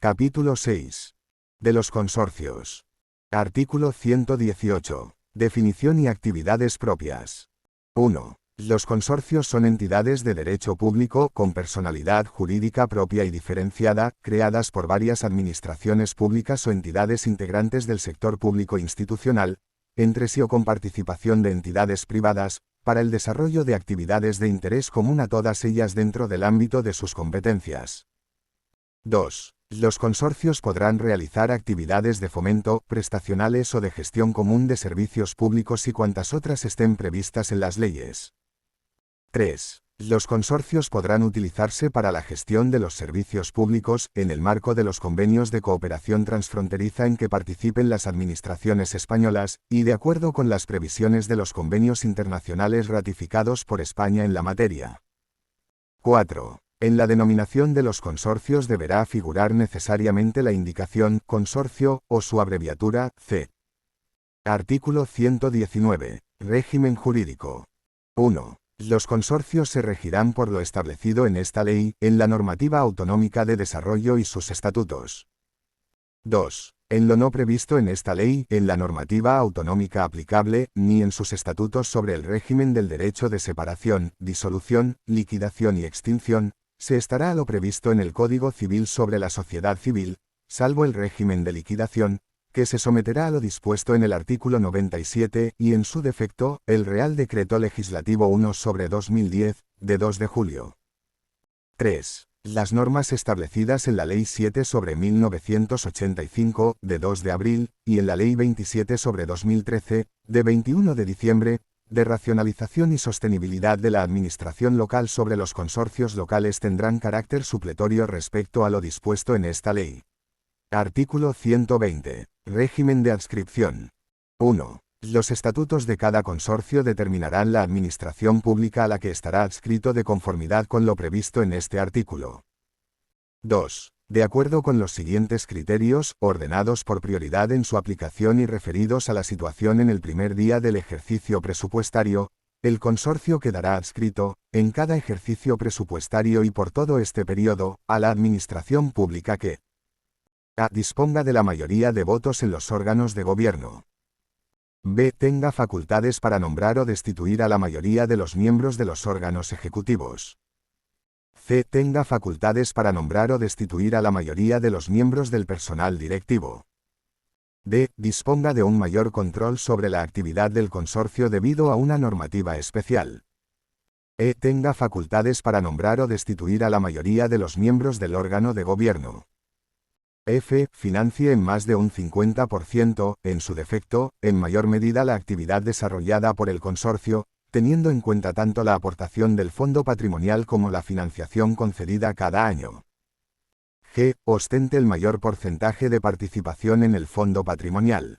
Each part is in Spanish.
Capítulo 6. De los consorcios. Artículo 118. Definición y actividades propias. 1. Los consorcios son entidades de derecho público con personalidad jurídica propia y diferenciada, creadas por varias administraciones públicas o entidades integrantes del sector público institucional, entre sí o con participación de entidades privadas, para el desarrollo de actividades de interés común a todas ellas dentro del ámbito de sus competencias. 2. Los consorcios podrán realizar actividades de fomento, prestacionales o de gestión común de servicios públicos y cuantas otras estén previstas en las leyes. 3. Los consorcios podrán utilizarse para la gestión de los servicios públicos, en el marco de los convenios de cooperación transfronteriza en que participen las administraciones españolas, y de acuerdo con las previsiones de los convenios internacionales ratificados por España en la materia. 4. En la denominación de los consorcios deberá figurar necesariamente la indicación consorcio o su abreviatura C. Artículo 119. Régimen jurídico. 1. Los consorcios se regirán por lo establecido en esta ley, en la normativa autonómica de desarrollo y sus estatutos. 2. En lo no previsto en esta ley, en la normativa autonómica aplicable, ni en sus estatutos sobre el régimen del derecho de separación, disolución, liquidación y extinción, se estará a lo previsto en el Código Civil sobre la sociedad civil, salvo el régimen de liquidación, que se someterá a lo dispuesto en el artículo 97 y en su defecto, el Real Decreto Legislativo 1/2010, de 2 de julio. 3. Las normas establecidas en la Ley 7/1985, de 2 de abril, y en la Ley 27/2013, de 21 de diciembre, de racionalización y sostenibilidad de la administración local sobre los consorcios locales tendrán carácter supletorio respecto a lo dispuesto en esta ley. Artículo 120. Régimen de adscripción. 1. Los estatutos de cada consorcio determinarán la administración pública a la que estará adscrito de conformidad con lo previsto en este artículo. 2. De acuerdo con los siguientes criterios, ordenados por prioridad en su aplicación y referidos a la situación en el primer día del ejercicio presupuestario, el consorcio quedará adscrito, en cada ejercicio presupuestario y por todo este periodo, a la administración pública que a. Disponga de la mayoría de votos en los órganos de gobierno. b. Tenga facultades para nombrar o destituir a la mayoría de los miembros de los órganos ejecutivos. c. Tenga facultades para nombrar o destituir a la mayoría de los miembros del personal directivo. d. Disponga de un mayor control sobre la actividad del consorcio debido a una normativa especial. e. Tenga facultades para nombrar o destituir a la mayoría de los miembros del órgano de gobierno. f. Financie en más de un 50%, en su defecto, en mayor medida la actividad desarrollada por el consorcio, teniendo en cuenta tanto la aportación del fondo patrimonial como la financiación concedida cada año. g. Ostente el mayor porcentaje de participación en el fondo patrimonial.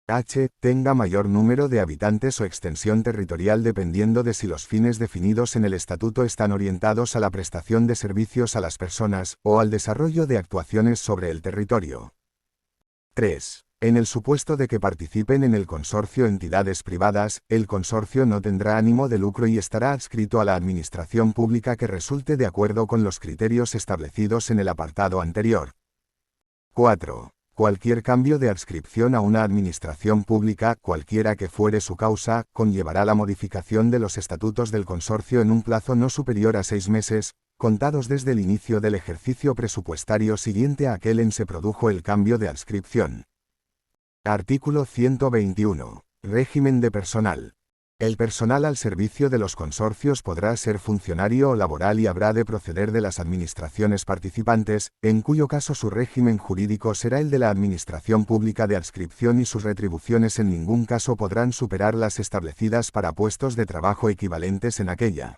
h. Tenga mayor número de habitantes o extensión territorial dependiendo de si los fines definidos en el estatuto están orientados a la prestación de servicios a las personas, o al desarrollo de actuaciones sobre el territorio. 3. En el supuesto de que participen en el consorcio entidades privadas, el consorcio no tendrá ánimo de lucro y estará adscrito a la administración pública que resulte de acuerdo con los criterios establecidos en el apartado anterior. 4. Cualquier cambio de adscripción a una administración pública, cualquiera que fuere su causa, conllevará la modificación de los estatutos del consorcio en un plazo no superior a 6 meses, contados desde el inicio del ejercicio presupuestario siguiente a aquel en se produjo el cambio de adscripción. Artículo 121. Régimen de personal. El personal al servicio de los consorcios podrá ser funcionario o laboral y habrá de proceder de las administraciones participantes, en cuyo caso su régimen jurídico será el de la administración pública de adscripción y sus retribuciones en ningún caso podrán superar las establecidas para puestos de trabajo equivalentes en aquella.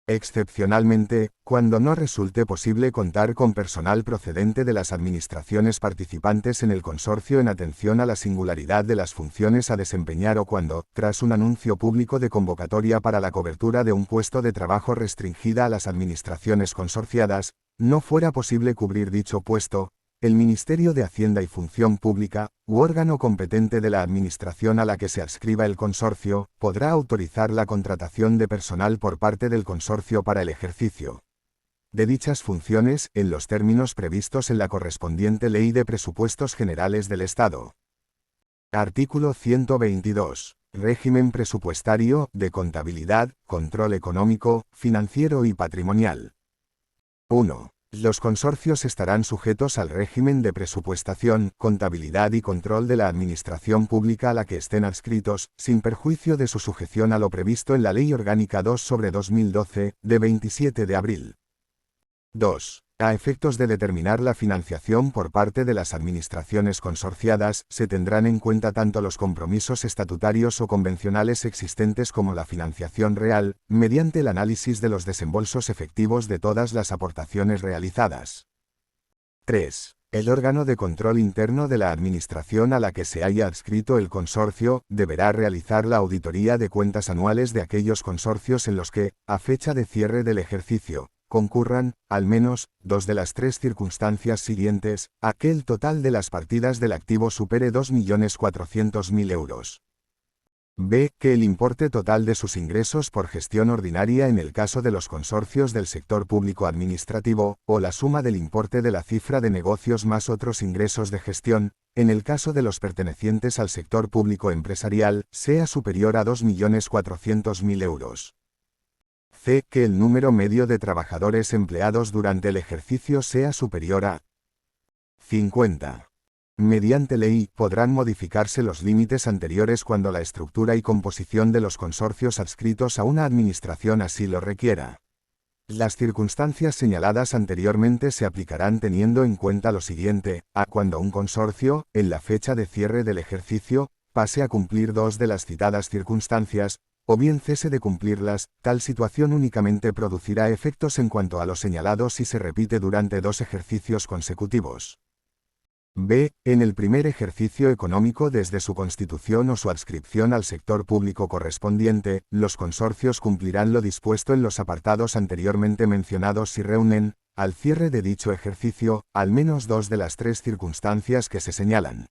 Excepcionalmente, cuando no resulte posible contar con personal procedente de las administraciones participantes en el consorcio en atención a la singularidad de las funciones a desempeñar o cuando, tras un anuncio público de convocatoria para la cobertura de un puesto de trabajo restringida a las administraciones consorciadas, no fuera posible cubrir dicho puesto, el Ministerio de Hacienda y Función Pública, u órgano competente de la administración a la que se adscriba el consorcio, podrá autorizar la contratación de personal por parte del consorcio para el ejercicio de dichas funciones, en los términos previstos en la correspondiente Ley de Presupuestos Generales del Estado. Artículo 122. Régimen presupuestario, de contabilidad, control económico, financiero y patrimonial. 1. Los consorcios estarán sujetos al régimen de presupuestación, contabilidad y control de la administración pública a la que estén adscritos, sin perjuicio de su sujeción a lo previsto en la Ley Orgánica 2/2012, de 27 de abril. 2. A efectos de determinar la financiación por parte de las administraciones consorciadas, se tendrán en cuenta tanto los compromisos estatutarios o convencionales existentes como la financiación real, mediante el análisis de los desembolsos efectivos de todas las aportaciones realizadas. 3. El órgano de control interno de la administración a la que se haya adscrito el consorcio, deberá realizar la auditoría de cuentas anuales de aquellos consorcios en los que, a fecha de cierre del ejercicio, concurran, al menos, dos de las tres circunstancias siguientes, a que el total de las partidas del activo supere 2.400.000 euros. B. Que el importe total de sus ingresos por gestión ordinaria en el caso de los consorcios del sector público administrativo, o la suma del importe de la cifra de negocios más otros ingresos de gestión, en el caso de los pertenecientes al sector público empresarial, sea superior a 2.400.000 euros. C. Que el número medio de trabajadores empleados durante el ejercicio sea superior a 50. Mediante ley, podrán modificarse los límites anteriores cuando la estructura y composición de los consorcios adscritos a una administración así lo requiera. Las circunstancias señaladas anteriormente se aplicarán teniendo en cuenta lo siguiente: a cuando un consorcio, en la fecha de cierre del ejercicio, pase a cumplir dos de las citadas circunstancias, o bien cese de cumplirlas, tal situación únicamente producirá efectos en cuanto a lo señalado si se repite durante dos ejercicios consecutivos. B. En el primer ejercicio económico desde su constitución o su adscripción al sector público correspondiente, los consorcios cumplirán lo dispuesto en los apartados anteriormente mencionados si reúnen, al cierre de dicho ejercicio, al menos dos de las tres circunstancias que se señalan.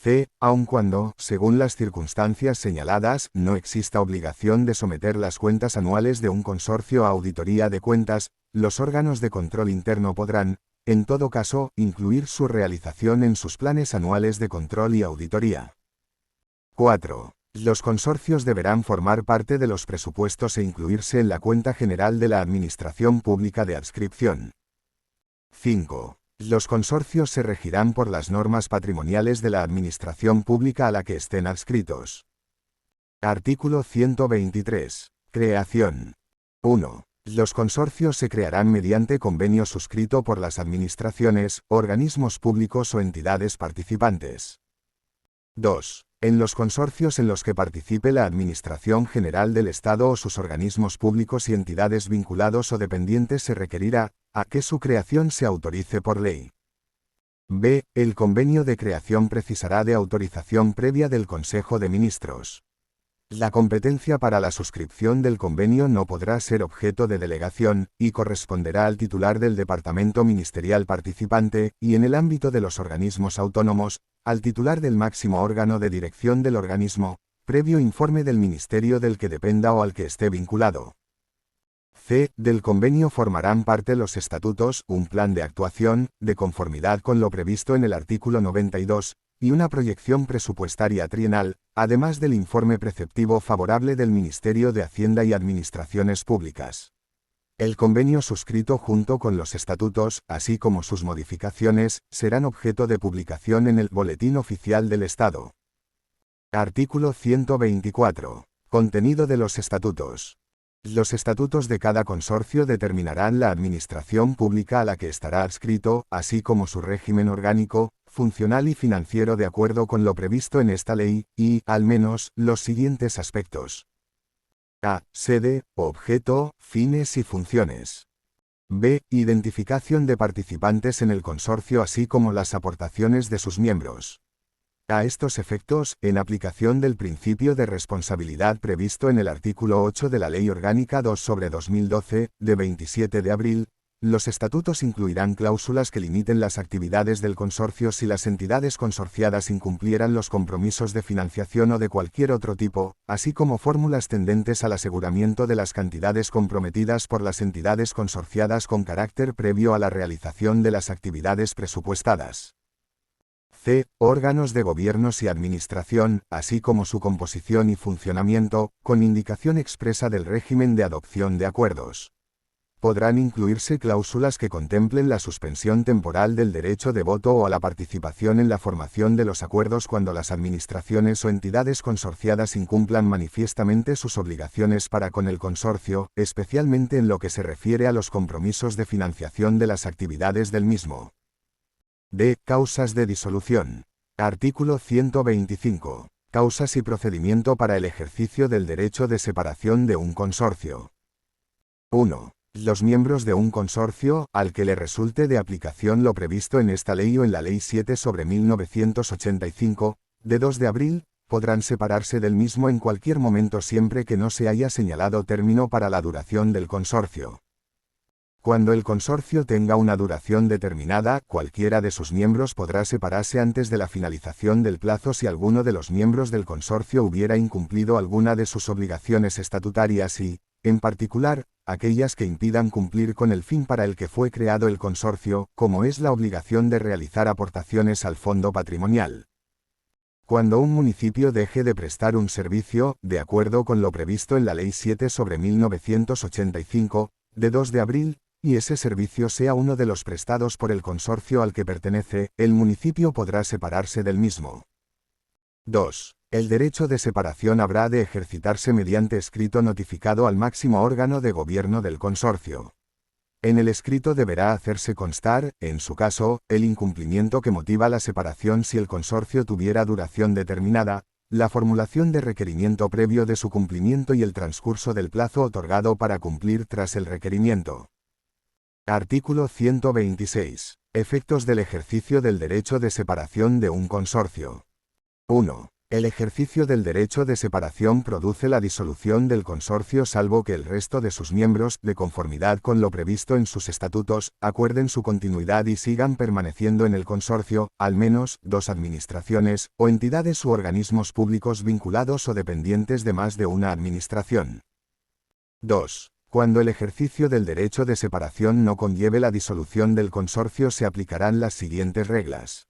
C. Aun cuando, según las circunstancias señaladas, no exista obligación de someter las cuentas anuales de un consorcio a auditoría de cuentas, los órganos de control interno podrán, en todo caso, incluir su realización en sus planes anuales de control y auditoría. 4. Los consorcios deberán formar parte de los presupuestos e incluirse en la cuenta general de la Administración Pública de Adscripción. 5. Los consorcios se regirán por las normas patrimoniales de la Administración Pública a la que estén adscritos. Artículo 123. Creación. 1. Los consorcios se crearán mediante convenio suscrito por las administraciones, organismos públicos o entidades participantes. 2. En los consorcios en los que participe la Administración General del Estado o sus organismos públicos y entidades vinculados o dependientes se requerirá, a que su creación se autorice por ley. B. El convenio de creación precisará de autorización previa del Consejo de Ministros. La competencia para la suscripción del convenio no podrá ser objeto de delegación, y corresponderá al titular del departamento ministerial participante, y en el ámbito de los organismos autónomos, al titular del máximo órgano de dirección del organismo, previo informe del ministerio del que dependa o al que esté vinculado. C. Del convenio formarán parte los estatutos, un plan de actuación, de conformidad con lo previsto en el artículo 92, y una proyección presupuestaria trienal, además del informe preceptivo favorable del Ministerio de Hacienda y Administraciones Públicas. El convenio suscrito junto con los estatutos, así como sus modificaciones, serán objeto de publicación en el Boletín Oficial del Estado. Artículo 124. Contenido de los estatutos. Los estatutos de cada consorcio determinarán la administración pública a la que estará adscrito, así como su régimen orgánico, funcional y financiero de acuerdo con lo previsto en esta ley, y, al menos, los siguientes aspectos. A. Sede, objeto, fines y funciones. B. Identificación de participantes en el consorcio así como las aportaciones de sus miembros. A estos efectos, en aplicación del principio de responsabilidad previsto en el artículo 8 de la Ley Orgánica 2/2012, de 27 de abril, Los estatutos incluirán cláusulas que limiten las actividades del consorcio si las entidades consorciadas incumplieran los compromisos de financiación o de cualquier otro tipo, así como fórmulas tendentes al aseguramiento de las cantidades comprometidas por las entidades consorciadas con carácter previo a la realización de las actividades presupuestadas. C. Órganos de gobiernos y administración, así como su composición y funcionamiento, con indicación expresa del régimen de adopción de acuerdos. Podrán incluirse cláusulas que contemplen la suspensión temporal del derecho de voto o a la participación en la formación de los acuerdos cuando las administraciones o entidades consorciadas incumplan manifiestamente sus obligaciones para con el consorcio, especialmente en lo que se refiere a los compromisos de financiación de las actividades del mismo. D. Causas de disolución. Artículo 125. Causas y procedimiento para el ejercicio del derecho de separación de un consorcio. 1. Los miembros de un consorcio, al que le resulte de aplicación lo previsto en esta ley o en la Ley 7/1985, de 2 de abril, podrán separarse del mismo en cualquier momento siempre que no se haya señalado término para la duración del consorcio. Cuando el consorcio tenga una duración determinada, cualquiera de sus miembros podrá separarse antes de la finalización del plazo si alguno de los miembros del consorcio hubiera incumplido alguna de sus obligaciones estatutarias y, en particular, aquellas que impidan cumplir con el fin para el que fue creado el consorcio, como es la obligación de realizar aportaciones al fondo patrimonial. Cuando un municipio deje de prestar un servicio, de acuerdo con lo previsto en la Ley 7/1985, de 2 de abril, y ese servicio sea uno de los prestados por el consorcio al que pertenece, el municipio podrá separarse del mismo. 2. El derecho de separación habrá de ejercitarse mediante escrito notificado al máximo órgano de gobierno del consorcio. En el escrito deberá hacerse constar, en su caso, el incumplimiento que motiva la separación si el consorcio tuviera duración determinada, la formulación de requerimiento previo de su cumplimiento y el transcurso del plazo otorgado para cumplir tras el requerimiento. Artículo 126. Efectos del ejercicio del derecho de separación de un consorcio. 1. El ejercicio del derecho de separación produce la disolución del consorcio salvo que el resto de sus miembros, de conformidad con lo previsto en sus estatutos, acuerden su continuidad y sigan permaneciendo en el consorcio, al menos, 2 administraciones, o entidades u organismos públicos vinculados o dependientes de más de una administración. 2. Cuando el ejercicio del derecho de separación no conlleve la disolución del consorcio se aplicarán las siguientes reglas.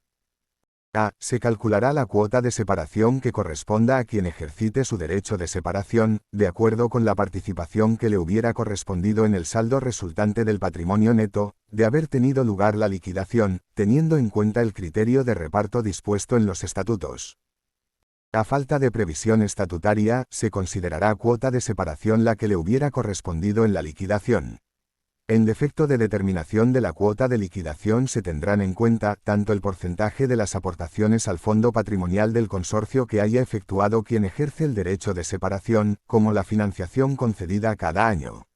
A. Se calculará la cuota de separación que corresponda a quien ejercite su derecho de separación, de acuerdo con la participación que le hubiera correspondido en el saldo resultante del patrimonio neto, de haber tenido lugar la liquidación, teniendo en cuenta el criterio de reparto dispuesto en los estatutos. A falta de previsión estatutaria, se considerará cuota de separación la que le hubiera correspondido en la liquidación. En defecto de determinación de la cuota de liquidación se tendrán en cuenta tanto el porcentaje de las aportaciones al fondo patrimonial del consorcio que haya efectuado quien ejerce el derecho de separación, como la financiación concedida cada año.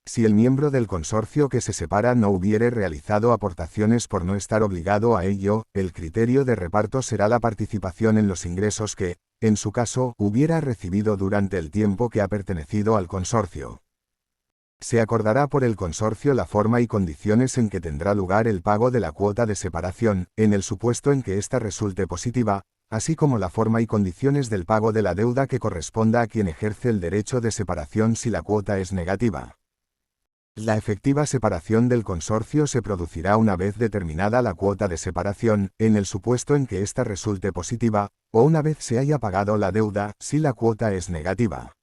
Si el miembro del consorcio que se separa no hubiere realizado aportaciones por no estar obligado a ello, el criterio de reparto será la participación en los ingresos que, en su caso, hubiera recibido durante el tiempo que ha pertenecido al consorcio. Se acordará por el consorcio la forma y condiciones en que tendrá lugar el pago de la cuota de separación, en el supuesto en que ésta resulte positiva, así como la forma y condiciones del pago de la deuda que corresponda a quien ejerce el derecho de separación si la cuota es negativa. La efectiva separación del consorcio se producirá una vez determinada la cuota de separación, en el supuesto en que ésta resulte positiva, o una vez se haya pagado la deuda, si la cuota es negativa.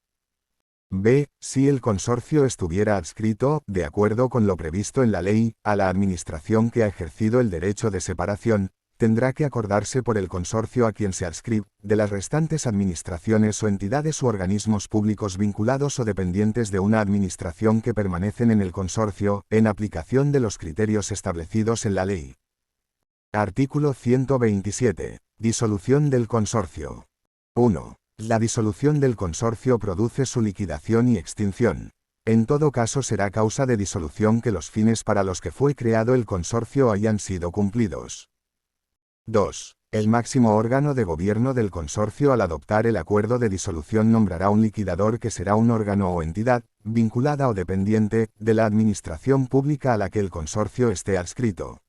B. Si el consorcio estuviera adscrito, de acuerdo con lo previsto en la ley, a la administración que ha ejercido el derecho de separación, tendrá que acordarse por el consorcio a quien se adscribe, de las restantes administraciones o entidades u organismos públicos vinculados o dependientes de una administración que permanecen en el consorcio, en aplicación de los criterios establecidos en la ley. Artículo 127. Disolución del consorcio. 1. La disolución del consorcio produce su liquidación y extinción. En todo caso será causa de disolución que los fines para los que fue creado el consorcio hayan sido cumplidos. 2. El máximo órgano de gobierno del consorcio al adoptar el acuerdo de disolución nombrará un liquidador que será un órgano o entidad, vinculada o dependiente, de la administración pública a la que el consorcio esté adscrito.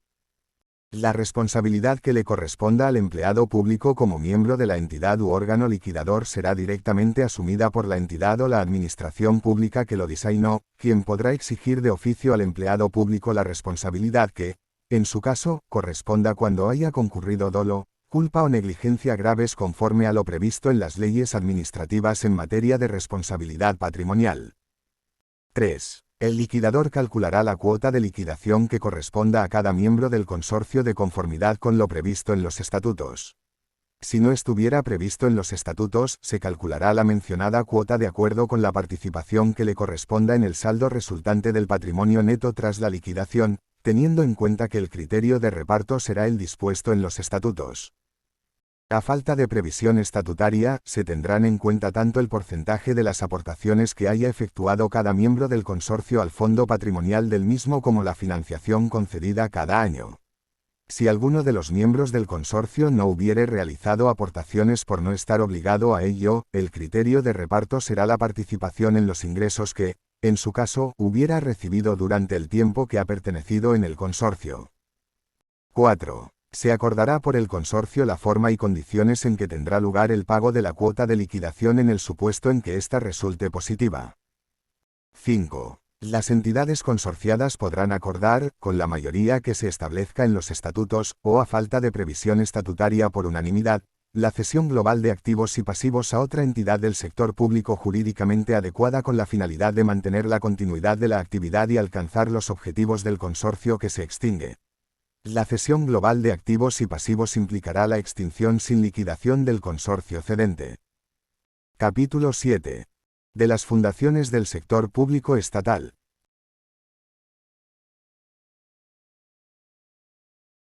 La responsabilidad que le corresponda al empleado público como miembro de la entidad u órgano liquidador será directamente asumida por la entidad o la administración pública que lo designó, quien podrá exigir de oficio al empleado público la responsabilidad que, en su caso, corresponda cuando haya concurrido dolo, culpa o negligencia graves conforme a lo previsto en las leyes administrativas en materia de responsabilidad patrimonial. 3. El liquidador calculará la cuota de liquidación que corresponda a cada miembro del consorcio de conformidad con lo previsto en los estatutos. Si no estuviera previsto en los estatutos, se calculará la mencionada cuota de acuerdo con la participación que le corresponda en el saldo resultante del patrimonio neto tras la liquidación, teniendo en cuenta que el criterio de reparto será el dispuesto en los estatutos. A falta de previsión estatutaria, se tendrán en cuenta tanto el porcentaje de las aportaciones que haya efectuado cada miembro del consorcio al fondo patrimonial del mismo como la financiación concedida cada año. Si alguno de los miembros del consorcio no hubiere realizado aportaciones por no estar obligado a ello, el criterio de reparto será la participación en los ingresos que, en su caso, hubiera recibido durante el tiempo que ha pertenecido en el consorcio. 4. Se acordará por el consorcio la forma y condiciones en que tendrá lugar el pago de la cuota de liquidación en el supuesto en que ésta resulte positiva. 5. Las entidades consorciadas podrán acordar, con la mayoría que se establezca en los estatutos, o a falta de previsión estatutaria por unanimidad, la cesión global de activos y pasivos a otra entidad del sector público jurídicamente adecuada con la finalidad de mantener la continuidad de la actividad y alcanzar los objetivos del consorcio que se extingue. La cesión global de activos y pasivos implicará la extinción sin liquidación del consorcio cedente. Capítulo 7. De las fundaciones del sector público estatal.